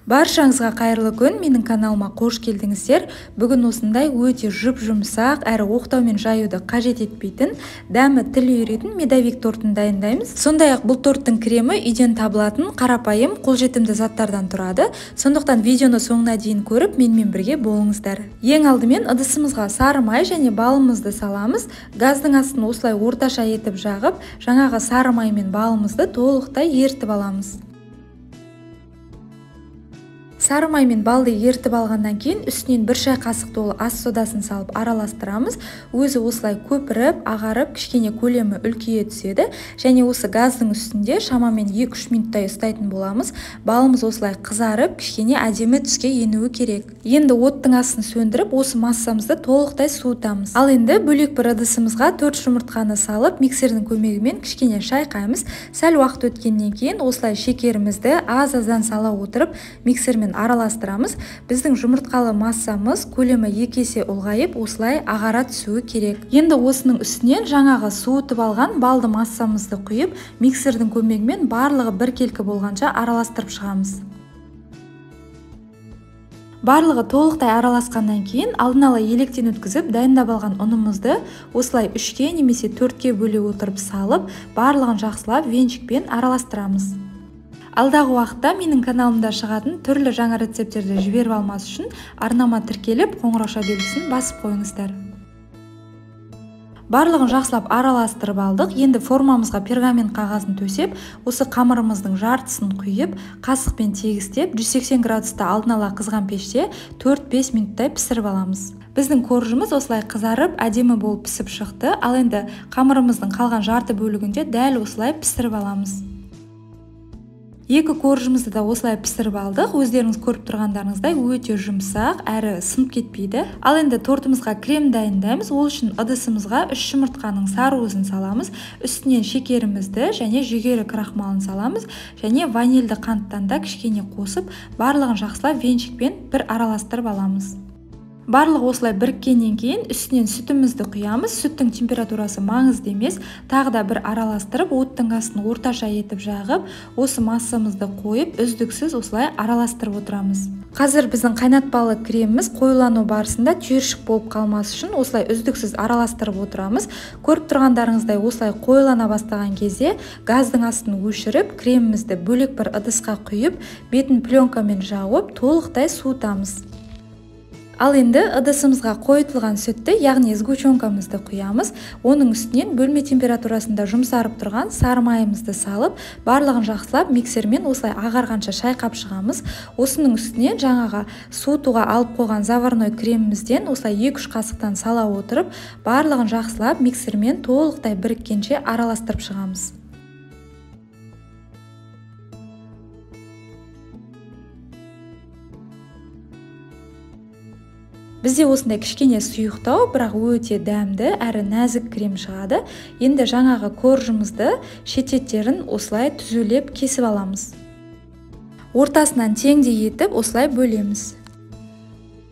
Баршаңызға қайырлы күн, менің каналыма қош келдіңіздер. Бүгін осындай өте жұп-жұмсақ әрі оқтаумен жаюды қажет етпейтін, дәмі тіл үйіретін медовик тортын дайындаймыз. Сондай-ақ бұл торттың кремі үйден табылатын қарапайым, қолжетімді заттардан тұрады. Сондықтан видеоны соңына дейін көріп, менімен бірге болыңыздар. Ең алдымен ыдысымызға сары май және балымызды саламыз. Газдың астын осылай орташа етіп жағып, жаңағы сары май мен балымызды толықтай ертіп аламыз. Сары май мен балды ертіп алғаннан кейін үстінен бір шай қасық толы ас содасын салып араластырамыз. Өзі осылай көпіріп, ағарып, кішкене көлемі үлкейе түседі. Және осы газдың үстінде шамамен 2-3 минуттай ұстайтын боламыз. Балымыз осылай қызарып, кішкене әдемі түске енуі керек. Енді оттың астын сөндіріп, осы массамызды толықтай суытамыз. Ал енді бөлек бір ыдысымызға 4 жұмыртқаны салып, миксердің көмегімен кішкене шайқаймыз. Сәл уақыт өткеннен кейін осылай шекерімізді аз-аздан сала отырып, миксермен араластырамыз. Біздің жұмыртқалы массамыз көлемі 2 есе ұлғайып, осылай ағара түсуі керек. Енді осының үстінен жаңағы суытып алған балды массамызды құйып, миксердің көмегімен барлығы біркелкі болғанша араластырып шығамыз. Барлығы толықтай араласқаннан кейін алдын ала електен өткізіп дайындап алған ұнымызды осылай 3-ке немесе 4-ке бөле отырып салып, барлығын жақсылап венчикпен араластырамыз. Алдағы уақытта менің каналымда шығатын түрлі жаңа рецептерді жіберіп алмас үшін арнама тіркеліп, қоңырауша белгісін басып қойыңыздар. Барлығын жақсылап араластырып алдық. Енді формамызға пергамент қағазын төсеп, осы қамырымыздың жартысын құйып, қасықпен тегістеп, 180 градуста алдын ала қызған пеште 4-5 минуттай пісіріп аламыз. Біздің коржымыз осылай қызарып, әдемі болып пісіп шықты. Ал енді қамырымыздың қалған жарты бөлігінде дәл осылай пісіріп аламыз. Екі коржымызды да осылай пісіріп алдық. Өздеріңіз көріп тұрғандарыңыздай өте жұмсақ әрі сынып кетпейді. Ал енді тортымызға крем дайындаймыз. Ол үшін ыдысымызға 3 жұмыртқаның сарыуызын саламыз. Үстінен шекерімізді және жүгері крахмалын саламыз. Және ванильді қанттан да кішкене қосып, барлығын жақсылап венчикпен бір араластырып аламыз. Барлығы осылай біріккеннен кейін үстінен сүтімізді құямыз. Сүттің температурасы маңызды емес. Тағы да бір араластырып, оттың астын орташа етіп жағып, осы массамызды қойып, үздіксіз осылай араластырып отырамыз. Қазір біздің қайнатпалы креміміз қоюлану барысында түйіршік болып қалмас үшін осылай үздіксіз араластырып отырамыз. Көріп тұрғандарыңыздай осылай қоюлана бастаған кезде газдың астын өшіріп, кремімізді бөлек бір ыдысқа құйып, бетін пленкамен жауып, толықтай суытамыз. Ал енді ыдысымызға қойытылған сүтті, яғни сгущенкамызды құямыз. Оның үстінен бөлме температурасында жұмсарып тұрған сары майымызды салып, барлығын жақсылап миксермен осылай ағарғанша шайқап шығамыз. Осының үстінен жаңаға суытуға алып қойған заварной кремімізден осылай 2-3 қасықтан сала отырып, барлығын жақсылап миксермен толықтай біріккенше араластырып шығамыз. Бізде осындай кішкене сұйықтау, бірақ өте дәмді әрі нәзік крем шығады. Енді жаңағы коржымызды шететтерін осылай түзулеп кесіп аламыз. Ортасынан теңдей етіп осылай бөлеміз.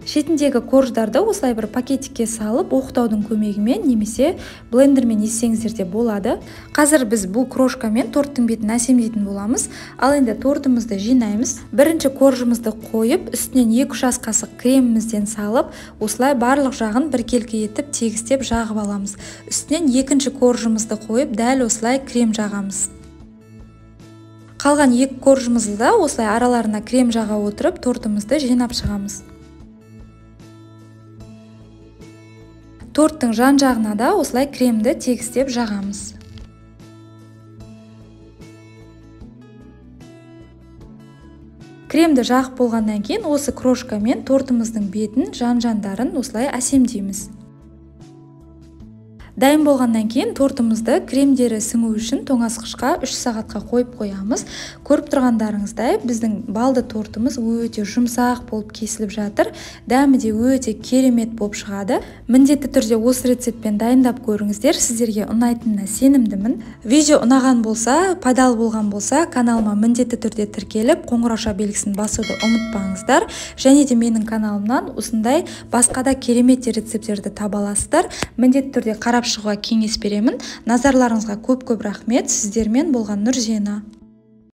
Шетіндегі корждарды осылай бір пакетикке салып, оқтаудың көмегімен немесе блендермен ессеңіздер де болады. Қазір біз бұл крошкамен торттың бетін әсемдейтін боламыз. Ал енді тортымызды жинаймыз. Бірінші коржымызды қойып, үстінен 2-3 ас қасық кремімізден салып, осылай барлық жағын біркелкі етіп тегістеп жағып аламыз. Үстінен екінші коржымызды қойып, дәл осылай крем жағамыз. Қалған 2 коржымызды да осылай араларына крем жаға отырып, тортымызды жинап шығамыз. Торттың жан жағына да осылай кремді тегістеп жағамыз. Кремді жағып болғаннан кейін осы крошкамен тортымыздың бетін, жан-жандарын осылай әсемдейміз. Дайын болғаннан кейін тортымызды кремдері сіңу үшін тоңазытқышқа 3 сағатқа қойып қоямыз. Көріп тұрғандарыңыздай, біздің балды тортымыз өте жұмсақ болып кесіліп жатыр. Дәмі де өте керемет болып шығады. Міндетті түрде осы рецептпен дайындап көріңіздер, сіздерге ұнайтынына сенімдімін. Видео ұнаған болса, пайдалы болған болса, каналыма міндетті түрде тіркеліп, қоңырауша белгісін басуды ұмытпаңыздар. Және де менің каналымнан осындай басқа да керемет рецептерді таба аласыздар. Міндетті түрде қарап шығуға кеңес беремін. Назарларыңызға көп рахмет. Сіздермен болған Нұрзина.